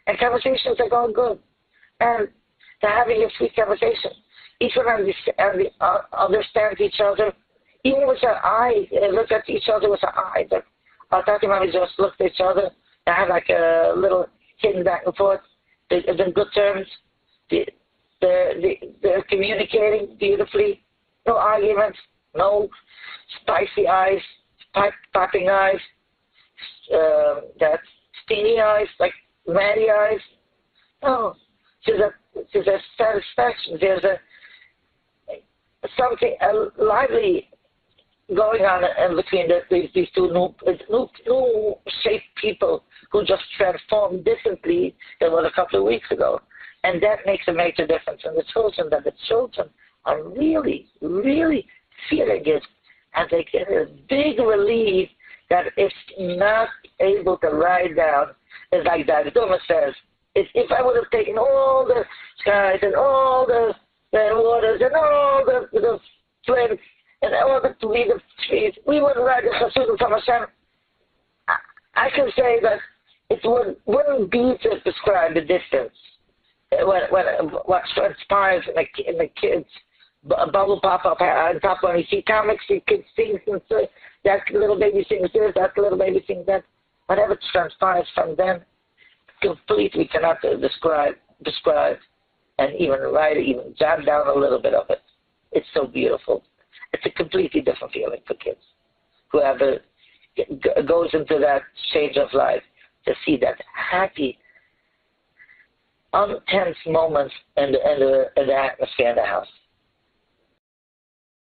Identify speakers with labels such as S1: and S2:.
S1: And conversations are going good. And they're having a sweet conversation. Each one understands each other. Even with their eyes, they look at each other with their eyes. Our Tati Mommy just looked at each other. They had like a little hidden back and forth. They're in good terms. They're communicating beautifully. No arguments. No spicy eyes, popping eyes, that steamy eyes, like ratty eyes. No. There's a satisfaction. There's something lively going on in between these two new shaped people who just transformed differently than was a couple of weeks ago. And that makes a major difference in the children, that the children are really, really feeling it. And they get a big relief that it's not able to ride down. It's like that Duma says, if I would have taken all the skies and all the waters and all the plants and all the trees, we wouldn't ride the Chasudim from Hashem. I can say that it wouldn't be to describe the distance. What transpires in the kids, bubble pop up on top when you see comics, you kids sing, that little baby sings this, that little baby sings that. Whatever transpires from them, completely cannot describe, and even write it, even jot down a little bit of it. It's so beautiful. It's a completely different feeling for kids who goes into that change of life, to see that happy, untense moments in the atmosphere in the house.